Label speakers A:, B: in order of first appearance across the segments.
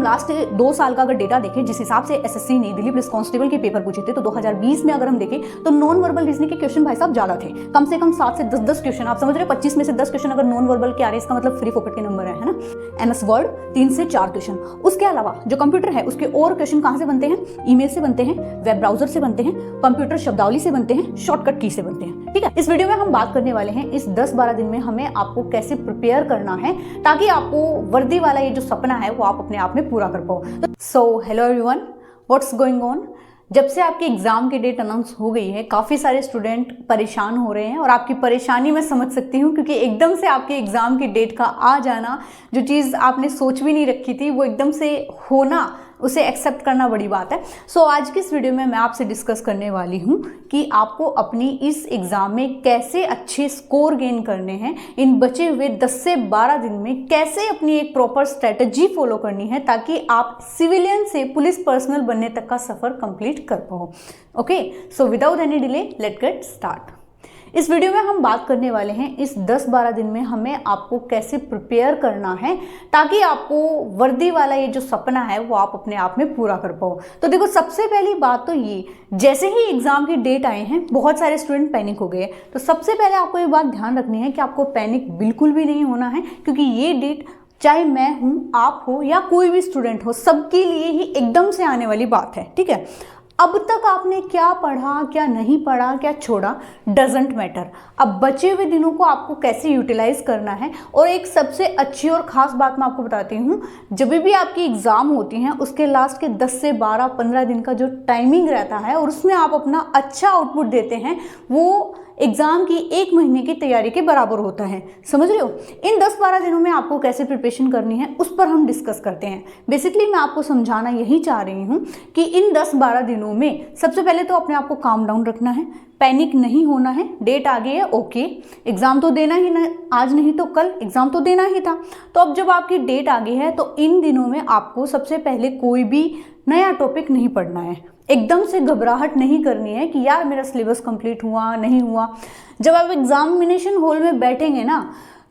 A: Last 2 साल का अगर डेटा देखें, जिस हिसाब से एसएससी ने दिल्ली पुलिस कांस्टेबल के पेपर पूछे थे, तो 2020 में अगर हम देखें तो नॉन वर्बल रीजनिंग के क्वेश्चन भाई साहब ज्यादा थे, कम से कम 7 से 10 क्वेश्चन। आप समझ रहे हो, 25 में से 10 क्वेश्चन अगर नॉन वर्बल के आ रहे हैं, इसका मतलब फ्री फोकट के नंबर है ना। एमएस वर्ड 3 से 4 क्वेश्चन। उसके अलावा जो कंप्यूटर है उसके और क्वेश्चन कहां से बनते हैं? ईमेल से बनते हैं, वेब ब्राउजर से बनते हैं, कंप्यूटर शब्दावली से बनते हैं, शॉर्टकट की से बनते हैं। ठीक है, इस वीडियो में हम बात करने वाले हैं इस 10-12 दिन में हमें आपको कैसे प्रिपेयर करना है ताकि आपको वर्दी वाला ये जो सपना है वो आप अपने आप में पूरा कर पाओ। So hello everyone, what's going on. जब से आपके एग्जाम की डेट अनाउंस हो गई है, काफ़ी सारे स्टूडेंट परेशान हो रहे हैं और आपकी परेशानी मैं समझ सकती हूँ, क्योंकि एकदम से आपके एग्जाम की डेट का आ जाना, जो चीज़ आपने सोच भी नहीं रखी थी वो एकदम से होना, उसे एक्सेप्ट करना बड़ी बात है। सो आज की इस वीडियो में मैं आपसे डिस्कस करने वाली हूँ कि आपको अपनी इस एग्ज़ाम में कैसे अच्छे स्कोर गेन करने हैं। इन बचे हुए 10 से 12 दिन में कैसे अपनी एक प्रॉपर स्ट्रेटजी फॉलो करनी है ताकि आप सिविलियन से पुलिस पर्सनल बनने तक का सफ़र कंप्लीट कर पाओ। Okay, so without any delay let get start. इस वीडियो में हम बात करने वाले हैं इस 10-12 दिन में हमें आपको कैसे प्रिपेयर करना है ताकि आपको वर्दी वाला ये जो सपना है वो आप अपने आप में पूरा कर पाओ। तो देखो, सबसे पहली बात तो ये, जैसे ही एग्जाम की डेट आए हैं बहुत सारे स्टूडेंट पैनिक हो गए। तो सबसे पहले आपको ये बात ध्यान रखनी है कि आपको पैनिक बिल्कुल भी नहीं होना है, क्योंकि ये डेट चाहे मैं हूँ, आप हो या कोई भी स्टूडेंट हो, सबके लिए ही एकदम से आने वाली बात है। ठीक है, अब तक आपने क्या पढ़ा, क्या नहीं पढ़ा, क्या छोड़ा, डजेंट मैटर। अब बचे हुए दिनों को आपको कैसे यूटिलाइज करना है। और एक सबसे अच्छी और ख़ास बात मैं आपको बताती हूँ, जब भी आपकी एग्ज़ाम होती हैं उसके लास्ट के 10 से 12-15 दिन का जो टाइमिंग रहता है और उसमें आप अपना अच्छा आउटपुट देते हैं, वो एग्जाम की 1 महीने की तैयारी के बराबर होता है। समझ रहे हो? इन 10-12 दिनों में आपको कैसे प्रिपरेशन करनी है उस पर हम डिस्कस करते हैं। बेसिकली मैं आपको समझाना यही चाह रही हूँ कि इन 10-12 दिनों में सबसे पहले तो अपने आप को काम डाउन रखना है, पैनिक नहीं होना है। डेट आ गई है, ओके, एग्ज़ाम तो देना ही ना, आज नहीं तो कल एग्ज़ाम तो देना ही था। तो अब जब आपकी डेट आ गई है तो इन दिनों में आपको सबसे पहले कोई भी नया टॉपिक नहीं पढ़ना है। एकदम से घबराहट नहीं करनी है कि यार मेरा सिलेबस कंप्लीट हुआ नहीं हुआ। जब आप एग्जामिनेशन हॉल में बैठेंगे ना,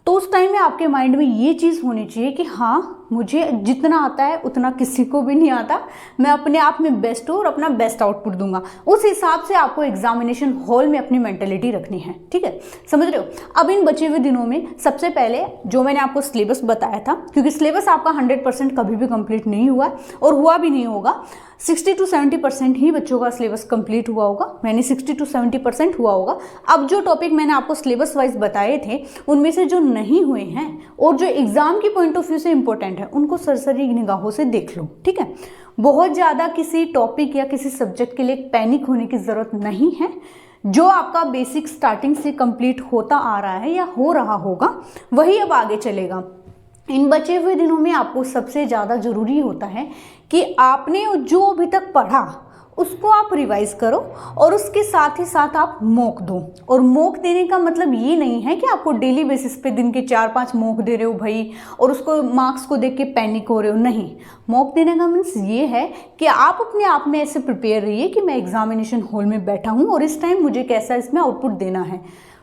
A: तो उस टाइम में आपके माइंड में ये चीज़ होनी चाहिए कि हाँ, मुझे जितना आता है उतना किसी को भी नहीं आता, मैं अपने आप में बेस्ट हूँ और अपना बेस्ट आउटपुट दूंगा। उस हिसाब से आपको एग्जामिनेशन हॉल में अपनी मेंटेलिटी रखनी है। ठीक है, समझ रहे हो? अब इन बचे हुए दिनों में सबसे पहले जो मैंने आपको सिलेबस बताया था, क्योंकि सिलेबस आपका 100% कभी भी कंप्लीट नहीं हुआ और हुआ भी नहीं होगा, 60 to 70% ही बच्चों का सिलेबस कंप्लीट हुआ होगा, मैंने 60 to 70% हुआ होगा। अब जो टॉपिक मैंने आपको सिलेबस वाइज बताए थे उनमें से जो नहीं हुए हैं और जो एग्जाम की पॉइंट ऑफ व्यू से इंपॉर्टेंट है, उनको सरसरी निगाहों से देख लो। ठीक है, बहुत ज़्यादा किसी टॉपिक या किसी सब्जेक्ट के लिए पैनिक होने की ज़रूरत नहीं है। जो आपका बेसिक स्टार्टिंग से कंप्लीट होता आ रहा है या हो रहा होगा वही अब आगे चलेगा। इन बचे हुए दिनों में आपको सबसे ज़्यादा ज़रूरी होता है कि आपने जो अभी तक पढ़ा उसको आप रिवाइज करो और उसके साथ ही साथ आप मॉक दो। और मॉक देने का मतलब ये नहीं है कि आपको डेली बेसिस पे दिन के 4-5 मॉक दे रहे हो भाई और उसको मार्क्स को देख के पैनिक हो रहे हो। नहीं, मॉक देने का मीन्स ये है कि आप अपने आप में ऐसे प्रिपेयर रहिए कि मैं एग्जामिनेशन हॉल में बैठा हूँ और इस टाइम मुझे कैसा इसमें आउटपुट देना है।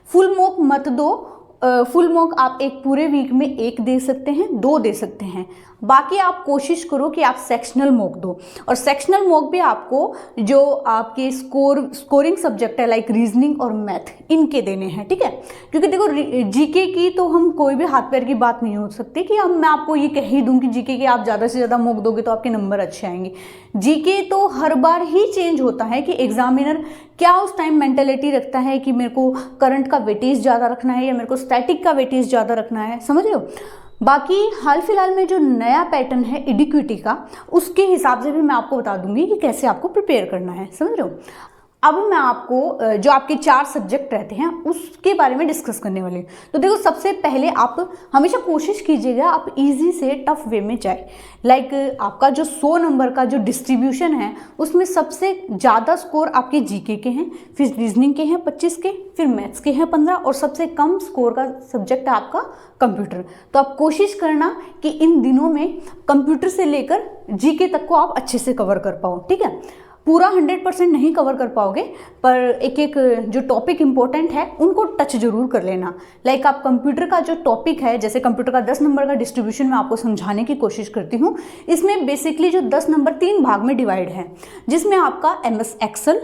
A: फुल मॉक मत दो। फुल मॉक आप एक पूरे वीक में 1 दे सकते हैं, 2 दे सकते हैं। बाकी आप कोशिश करो कि आप सेक्शनल मॉक दो। और सेक्शनल मॉक भी आपको जो आपके स्कोरिंग सब्जेक्ट है लाइक रीजनिंग और मैथ, इनके देने हैं। ठीक है, क्योंकि देखो जीके की तो हम कोई भी हाथ पैर की बात नहीं हो सकती कि मैं आपको ये कह ही दूं कि जीके के आप ज़्यादा से ज़्यादा मॉक दोगे तो आपके नंबर अच्छे आएंगे। जीके तो हर बार ही चेंज होता है कि एग्जामिनर क्या उस टाइम मेंटेलिटी रखता है कि मेरे को करंट का वेटेज ज़्यादा रखना है या मेरे को स्टैटिक का वेटेज ज़्यादा रखना है। समझ रहे हो? बाकी हाल फिलहाल में जो नया पैटर्न है इडिक्विटी का, उसके हिसाब से भी मैं आपको बता दूंगी कि कैसे आपको प्रिपेयर करना है। समझ रहे हो? अब मैं आपको जो आपके 4 सब्जेक्ट रहते हैं उसके बारे में डिस्कस करने वाली हूँ। तो देखो, सबसे पहले आप हमेशा कोशिश कीजिएगा आप इजी से टफ वे में जाए। लाइक आपका जो 100 नंबर का जो डिस्ट्रीब्यूशन है उसमें सबसे ज़्यादा स्कोर आपके जीके के हैं, फिर रीजनिंग के हैं 25 के, फिर मैथ्स के हैं 15 और सबसे कम स्कोर का सब्जेक्ट है आपका कंप्यूटर। तो आप कोशिश करना कि इन दिनों में कंप्यूटर से लेकर जीके तक को आप अच्छे से कवर कर पाओ। ठीक है, पूरा 100% नहीं कवर कर पाओगे, पर एक एक जो टॉपिक इंपॉर्टेंट है उनको टच जरूर कर लेना। लाइक आप कंप्यूटर का जो टॉपिक है, जैसे कंप्यूटर का 10 नंबर का डिस्ट्रीब्यूशन मैं आपको समझाने की कोशिश करती हूँ। इसमें बेसिकली जो 10 नंबर 3 भाग में डिवाइड है, जिसमें आपका MS एक्सेल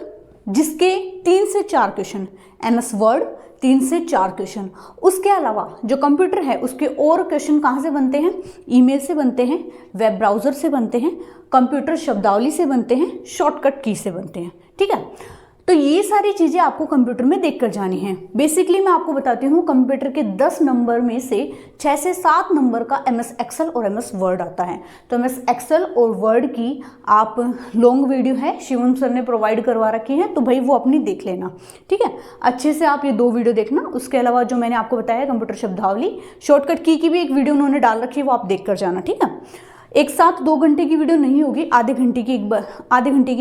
A: जिसके 3 से 4 क्वेश्चन, MS वर्ड 3 से 4 क्वेश्चन, उसके अलावा जो कंप्यूटर है उसके और क्वेश्चन कहाँ से बनते हैं, ईमेल से बनते हैं, वेब ब्राउज़र से बनते हैं, कंप्यूटर शब्दावली से बनते हैं, शॉर्टकट की से बनते हैं। ठीक है, तो ये सारी चीज़ें आपको कंप्यूटर में देख कर जानी है। बेसिकली मैं आपको बताती हूँ, कंप्यूटर के 10 नंबर में से 6 से 7 नंबर का MS एक्सेल और MS वर्ड आता है। तो MS एक्सेल और वर्ड की आप लॉन्ग वीडियो है, शिवम सर ने प्रोवाइड करवा रखी है, तो भाई वो अपनी देख लेना। ठीक है, अच्छे से आप ये 2 वीडियो देखना। उसके अलावा जो मैंने आपको बताया कंप्यूटर शब्दावली, शॉर्टकट की भी एक वीडियो उन्होंने डाल रखी है, वो आप देख कर जाना। ठीक है, एक साथ 2 घंटे की वीडियो नहीं होगी, आधे घंटे की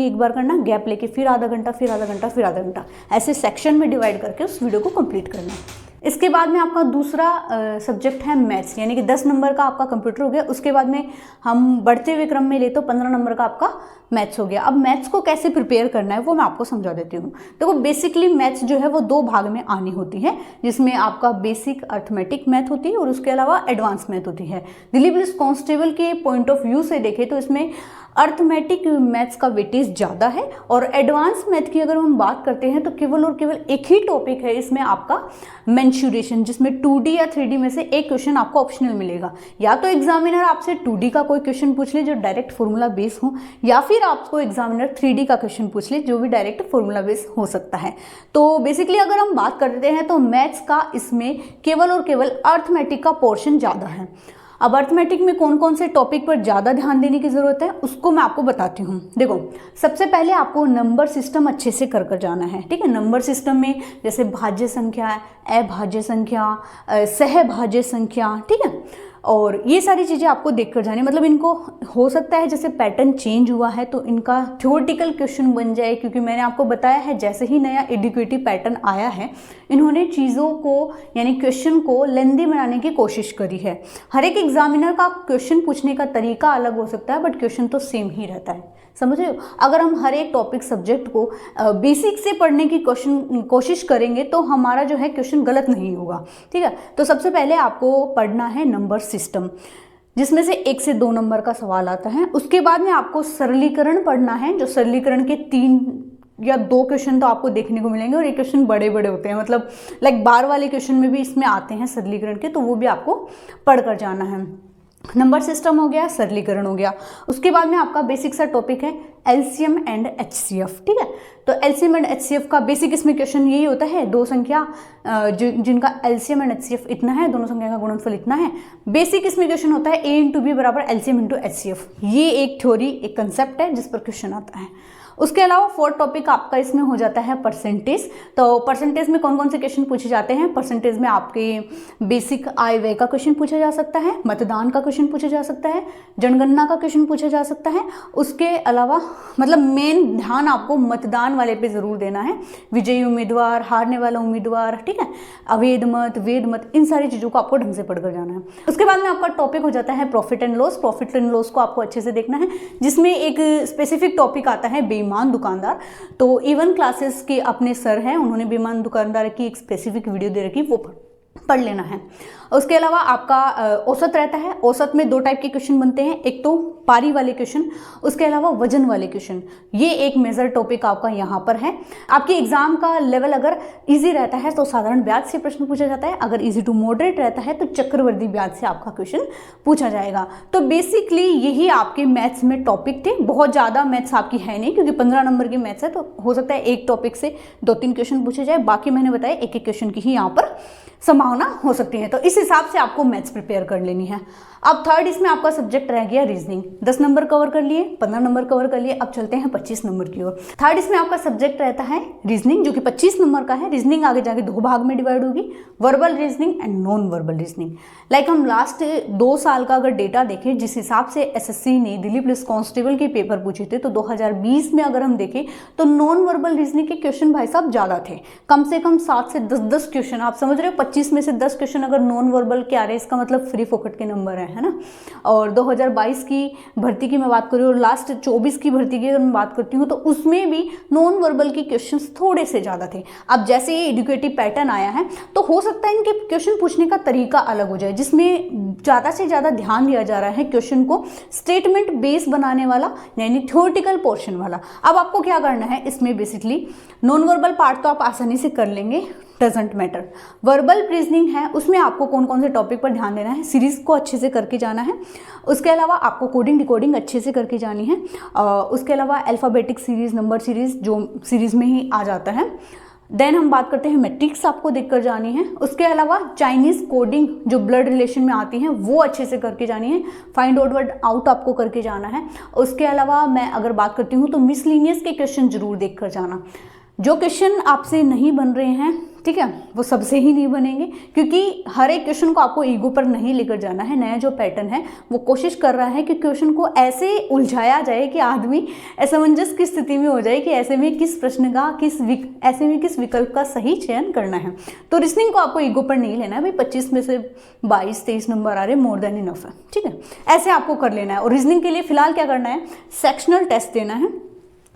A: एक बार करना, गैप लेके फिर आधा घंटा, फिर आधा घंटा, फिर आधा घंटा, ऐसे सेक्शन में डिवाइड करके उस वीडियो को कंप्लीट करना। इसके बाद में आपका दूसरा सब्जेक्ट है मैथ्स, यानी कि 10 नंबर का आपका कंप्यूटर हो गया। उसके बाद में हम बढ़ते हुए क्रम में ले तो 15 नंबर का आपका मैथ्स हो गया। अब मैथ्स को कैसे प्रिपेयर करना है वो मैं आपको समझा देती हूँ। देखो बेसिकली मैथ्स जो है वो 2 भाग में आनी होती है, जिसमें आपका बेसिक अर्थमेटिक मैथ होती है और उसके अलावा एडवांस मैथ होती है। दिल्ली पुलिस कांस्टेबल के पॉइंट ऑफ व्यू से देखें तो इसमें अर्थमेटिक मैथ्स का वेटेज ज़्यादा है, और एडवांस मैथ की अगर हम बात करते हैं तो केवल और केवल एक ही टॉपिक है इसमें आपका मेंशुरेशन, जिसमें 2D या 3D में से एक क्वेश्चन आपको ऑप्शनल मिलेगा। या तो एग्जामिनर आपसे 2D का कोई क्वेश्चन पूछ ले जो डायरेक्ट फॉर्मूला बेस हो, या फिर आपको एग्जामिनर 3D का क्वेश्चन पूछ ले जो भी डायरेक्ट फॉर्मूला बेस हो सकता है। तो बेसिकली अगर हम बात करते हैं तो मैथ्स का इसमें केवल और केवल अर्थमेटिक का पोर्शन ज़्यादा है। अब अर्थमेटिक में कौन कौन से टॉपिक पर ज़्यादा ध्यान देने की ज़रूरत है उसको मैं आपको बताती हूँ। देखो सबसे पहले आपको नंबर सिस्टम अच्छे से कर जाना है। ठीक है, नंबर सिस्टम में जैसे भाज्य संख्या, अभाज्य संख्या, सहभाज्य संख्या, ठीक है, और ये सारी चीज़ें आपको देख कर जानी, मतलब इनको हो सकता है जैसे पैटर्न चेंज हुआ है तो इनका थ्योरेटिकल क्वेश्चन बन जाए, क्योंकि मैंने आपको बताया है जैसे ही नया एडुकेटिव पैटर्न आया है इन्होंने चीज़ों को यानी क्वेश्चन को लेंदी बनाने की कोशिश करी है। हर एक एग्जामिनर का क्वेश्चन पूछने का तरीका अलग हो सकता है, बट क्वेश्चन तो सेम ही रहता है, समझ रहे हो। अगर हम हर एक टॉपिक सब्जेक्ट को बेसिक से पढ़ने की कोशिश करेंगे तो हमारा जो है क्वेश्चन गलत नहीं होगा। ठीक है, तो सबसे पहले आपको पढ़ना है नंबर सिस्टम, जिसमें से 1 से 2 नंबर का सवाल आता है। उसके बाद में आपको सरलीकरण पढ़ना है, जो सरलीकरण के 3 या 2 क्वेश्चन तो आपको देखने को मिलेंगे, और एक क्वेश्चन बड़े बड़े होते हैं, मतलब लाइक बार वाले क्वेश्चन में भी इसमें आते हैं सरलीकरण के, तो वो भी आपको पढ़ कर जाना है। नंबर सिस्टम हो गया, सरलीकरण हो गया। उसके बाद में आपका बेसिक सा टॉपिक है एलसीएम एंड एचसीएफ। ठीक है, तो एलसीएम एंड एचसीएफ का बेसिक इसमें क्वेश्चन यही होता है, 2 संख्या जिनका एलसीएम एंड एचसीएफ इतना है, दोनों संख्या का गुणनफल इतना है। बेसिक इसमें क्वेश्चन होता है ए इंटू बी बराबर एलसीएम इंटू एचसीएफ। ये एक थ्योरी, एक कंसेप्ट है जिस पर क्वेश्चन आता है। उसके अलावा 4th टॉपिक आपका इसमें हो जाता है परसेंटेज। तो परसेंटेज में कौन कौन से क्वेश्चन पूछे जाते हैं, परसेंटेज में आपके बेसिक आय व्यय का क्वेश्चन पूछा जा सकता है, मतदान का क्वेश्चन पूछा जा सकता है, जनगणना का क्वेश्चन पूछा जा सकता है। उसके अलावा मतलब मेन ध्यान आपको मतदान वाले पे जरूर देना है, विजयी उम्मीदवार, हारने वाला उम्मीदवार, ठीक है, अवैध मत, वेद मत, इन सारी चीज़ों को आपको ढंग से पढ़कर जाना है। उसके बाद में आपका टॉपिक हो जाता है profit and loss. Profit and loss को आपको अच्छे से देखना है, जिसमें एक स्पेसिफिक टॉपिक आता है बेईमान दुकानदार। तो इवन क्लासेस के अपने सर हैं, उन्होंने बेईमान दुकानदार की एक स्पेसिफिक वीडियो दे रखी, वो पढ़ लेना है। उसके अलावा आपका औसत रहता है। औसत में 2 टाइप के क्वेश्चन बनते हैं, एक तो पारी वाले क्वेश्चन, उसके अलावा वजन वाले क्वेश्चन। ये एक मेजर टॉपिक आपका यहाँ पर है। आपके एग्जाम का लेवल अगर इजी रहता है तो साधारण ब्याज से प्रश्न पूछा जाता है, अगर इजी टू मॉडरेट रहता है तो चक्रवर्ती ब्याज से आपका क्वेश्चन पूछा जाएगा। तो बेसिकली यही आपके मैथ्स में टॉपिक थे। बहुत ज़्यादा मैथ्स आपकी है नहीं, क्योंकि 15 नंबर की मैथ्स है, तो हो सकता है एक टॉपिक से 2-3 क्वेश्चन पूछे जाए, बाकी मैंने बताया एक एक क्वेश्चन की ही यहाँ पर संभावना हो सकती है। तो इस हिसाब से आपको मैथ्स प्रिपेयर कर लेनी है। अब 3rd इसमें आपका सब्जेक्ट रह गया रीजनिंग। 10 नंबर कवर कर लिए, 15 नंबर कवर कर लिए, अब चलते हैं 25 नंबर की ओर। 3rd इसमें आपका सब्जेक्ट रहता है रीजनिंग, जो कि 25 नंबर का है। रीजनिंग आगे जाके 2 भाग में डिवाइड होगी, verbal reasoning and non verbal reasoning. Like हम लास्ट 2 साल का अगर डेटा देखें, जिस हिसाब से एसएससी ने दिल्ली पुलिस कांस्टेबल के पेपर पूछे थे, तो 2020 में अगर हम देखें तो नॉन वर्बल रीजनिंग के क्वेश्चन भाई साहब ज़्यादा थे, कम से कम 7 से 10 क्वेश्चन। आप समझ रहे हो, 25 में से 10 क्वेश्चन अगर नॉन वर्बल के आ रहे हैं, इसका मतलब फ्री फोकट के नंबर है। है ना। और 2022 की भर्ती की मैं बात करूँ और लास्ट 24 की भर्ती की अगर मैं बात करती हूँ तो उसमें भी नॉन वर्बल के क्वेश्चंस थोड़े से ज़्यादा थे। अब जैसे ये एडुकेटिव पैटर्न आया है तो हो सकता है इनके क्वेश्चन पूछने का तरीका अलग हो जाए, जिसमें ज़्यादा से ज़्यादा ध्यान दिया जा रहा है क्वेश्चन को स्टेटमेंट बेस बनाने वाला, यानी थ्योरेटिकल पोर्शन वाला। अब आपको क्या करना है इसमें, बेसिकली नॉन वर्बल पार्ट तो आप आसानी से कर लेंगे, डजेंट मैटर। वर्बल रीजनिंग है, उसमें आपको कौन कौन से टॉपिक पर ध्यान देना है, सीरीज को अच्छे से करके जाना है। उसके अलावा आपको कोडिंग डिकोडिंग अच्छे से करके जानी है। उसके अलावा अल्फ़ाबेटिक सीरीज, नंबर सीरीज जो सीरीज में ही आ जाता है। देन हम बात करते हैं मैट्रिक्स आपको देखकर जानी है। उसके अलावा चाइनीज़ कोडिंग जो ब्लड रिलेशन में आती हैं वो अच्छे से करके जानी है। फाइंड आउट वर्ड आउट आपको करके जाना है। उसके अलावा मैं अगर बात करती हूँ तो मिसलिनियस के क्वेश्चन जरूर देखकर जाना। जो क्वेश्चन आपसे नहीं बन रहे हैं, ठीक है, वो सबसे ही नहीं बनेंगे, क्योंकि हर एक क्वेश्चन को आपको ईगो पर नहीं लेकर जाना है। नया जो पैटर्न है वो कोशिश कर रहा है कि क्वेश्चन को ऐसे उलझाया जाए कि आदमी असमंजस की स्थिति में हो जाए कि ऐसे में किस प्रश्न का ऐसे में किस विकल्प का सही चयन करना है। तो रीजनिंग को आपको ईगो पर नहीं लेना है भाई, 25 में से 22-23 नंबर आ रहे, मोर देन इनफ है, ठीक है, ऐसे आपको कर लेना है। और रीजनिंग के लिए फिलहाल क्या करना है, सेक्शनल टेस्ट देना है,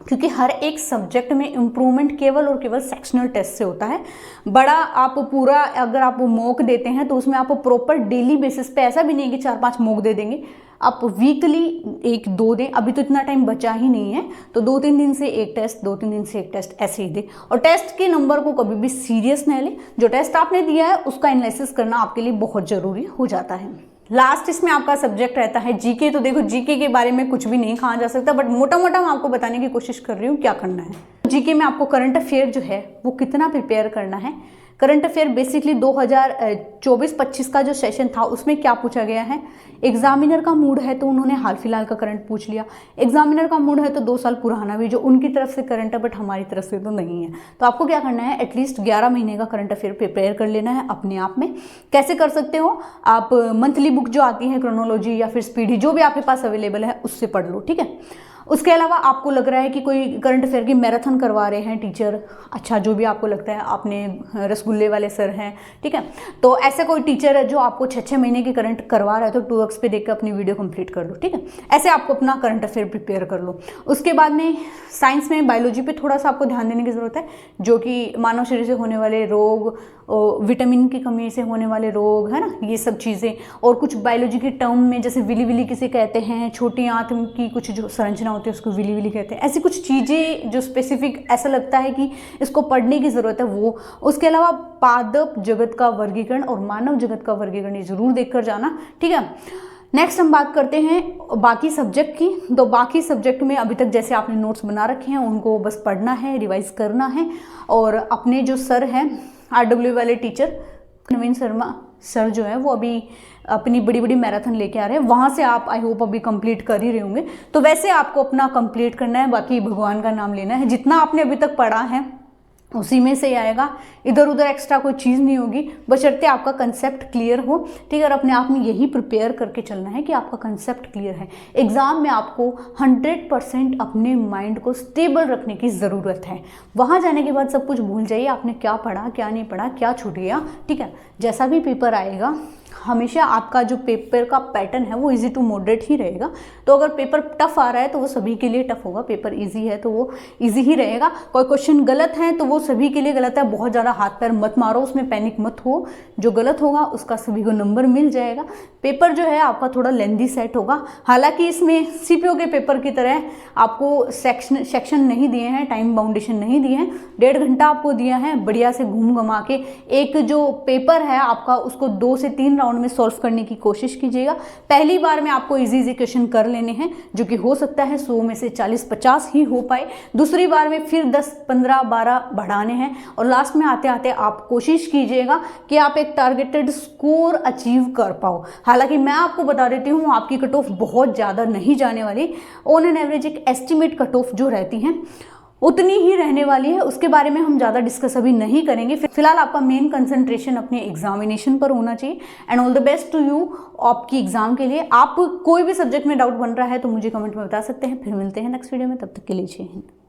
A: क्योंकि हर एक सब्जेक्ट में इम्प्रूवमेंट केवल और केवल सेक्शनल टेस्ट से होता है। बड़ा आप पूरा अगर आप मॉक देते हैं तो उसमें आप प्रॉपर डेली बेसिस पे, ऐसा भी नहीं कि 4-5 मॉक दे देंगे, आप वीकली 1-2 दें। अभी तो इतना टाइम बचा ही नहीं है, तो 2-3 दिन से एक टेस्ट, 2-3 दिन से एक टेस्ट, ऐसे ही दे। और टेस्ट के नंबर को कभी भी सीरियस न ले, जो टेस्ट आपने दिया है उसका एनालिसिस करना आपके लिए बहुत ज़रूरी हो जाता है। लास्ट इसमें आपका सब्जेक्ट रहता है जीके। तो देखो जीके के बारे में कुछ भी नहीं कहा जा सकता, बट मोटा मोटा मैं आपको बताने की कोशिश कर रही हूँ क्या करना है। जीके में आपको करंट अफेयर जो है वो कितना प्रिपेयर करना है। करंट अफेयर बेसिकली 2024-25 का जो सेशन था उसमें क्या पूछा गया है। एग्जामिनर का मूड है तो उन्होंने हाल फिलहाल का करंट पूछ लिया। एग्जामिनर का मूड है तो 2 साल पुराना भी, जो उनकी तरफ से करंट है बट हमारी तरफ से तो नहीं है। तो आपको क्या करना है, एटलीस्ट 11 महीने का करंट अफेयर प्रिपेयर कर लेना है अपने आप में। कैसे कर सकते हो आप, मंथली बुक जो आती है क्रोनोलॉजी या फिर स्पीडी, जो भी आपके पास अवेलेबल है उससे पढ़ लो, ठीक है। उसके अलावा आपको लग रहा है कि कोई करंट अफेयर की मैराथन करवा रहे हैं टीचर, अच्छा जो भी आपको लगता है, आपने रसगुल्ले वाले सर हैं, ठीक है, तो ऐसा कोई टीचर है जो आपको 6-6 महीने की करंट करवा रहा है तो 2x पे देख कर अपनी वीडियो कंप्लीट कर लो, ठीक है। ऐसे आपको अपना करंट अफेयर प्रिपेयर कर लो। उसके बाद में साइंस में बायोलॉजी पे थोड़ा सा आपको ध्यान देने की ज़रूरत है, जो कि मानव शरीर से होने वाले रोग, विटामिन की कमी से होने वाले रोग, है ना, ये सब चीज़ें। और कुछ बायोलॉजी के टर्म में जैसे विली विली किसे कहते हैं, छोटी आंत की कुछ जो संरचना होती है उसको विली विली कहते हैं। ऐसी कुछ चीज़ें जो स्पेसिफिक ऐसा लगता है कि इसको पढ़ने की ज़रूरत है वो। उसके अलावा पादप जगत का वर्गीकरण और मानव जगत का वर्गीकरण ये जरूर देख कर जाना, ठीक है। नेक्स्ट हम बात करते हैं बाकी सब्जेक्ट की। तो बाकी सब्जेक्ट में अभी तक जैसे आपने नोट्स बना रखे हैं उनको बस पढ़ना है, रिवाइज करना है। और अपने जो सर हैं RW वाले टीचर नवीन शर्मा सर जो है वो अभी अपनी बड़ी बड़ी मैराथन लेके आ रहे हैं, वहाँ से आप आई होप अभी कंप्लीट कर ही रहे होंगे। तो वैसे आपको अपना कंप्लीट करना है, बाकी भगवान का नाम लेना है। जितना आपने अभी तक पढ़ा है उसी में से ही आएगा, इधर उधर एक्स्ट्रा कोई चीज़ नहीं होगी, बशर्ते आपका कंसेप्ट क्लियर हो, ठीक है। और अपने आप में यही प्रिपेयर करके चलना है कि आपका कंसेप्ट क्लियर है। एग्ज़ाम में आपको 100% अपने माइंड को स्टेबल रखने की ज़रूरत है। वहाँ जाने के बाद सब कुछ भूल जाइए, आपने क्या पढ़ा क्या नहीं पढ़ा, क्या छूट गया, ठीक है। जैसा भी पेपर आएगा हमेशा आपका जो पेपर का पैटर्न है वो इजी टू मॉडरेट ही रहेगा। तो अगर पेपर टफ आ रहा है तो वो सभी के लिए टफ होगा, पेपर इजी है तो वो इजी ही रहेगा। कोई क्वेश्चन गलत है तो वो सभी के लिए गलत है, बहुत ज़्यादा हाथ पैर मत मारो, उसमें पैनिक मत हो। जो गलत होगा उसका सभी को नंबर मिल जाएगा। पेपर जो है आपका थोड़ा लेंदी सेट होगा, हालांकि इसमें CPO के पेपर की तरह आपको सेक्शन नहीं दिए हैं, टाइम बाउंडेशन नहीं दिए हैं, 1.5 घंटा आपको दिया है, बढ़िया से घूम घमा के एक जो पेपर है आपका उसको 2 से 3 राउंड में सॉल्व करने की कोशिश कीजिएगा। पहली बार में आपको इजी क्वेश्चन कर लेने हैं, जो कि हो सकता है 100 में से 40-50 ही हो पाए। दूसरी बार में फिर 10, 15, 12 बढ़ाने हैं। और लास्ट में आते आते आप कोशिश कीजिएगा कि आप एक टारगेटेड स्कोर अचीव कर पाओ। हालांकि मैं आपको बता देती हूँ आपकी कट ऑफ बहुत ज़्यादा नहीं जाने वाली, ऑन एन एवरेज एक एस्टिमेट कट ऑफ जो रहती हैं उतनी ही रहने वाली है। उसके बारे में हम ज़्यादा डिस्कस अभी नहीं करेंगे। फिलहाल आपका मेन कंसंट्रेशन अपने एग्जामिनेशन पर होना चाहिए। And all the best to you आपकी एग्जाम के लिए। आप कोई भी सब्जेक्ट में डाउट बन रहा है तो मुझे कमेंट में बता सकते हैं। फिर मिलते हैं नेक्स्ट वीडियो में, तब तक के लिए जय हिंद।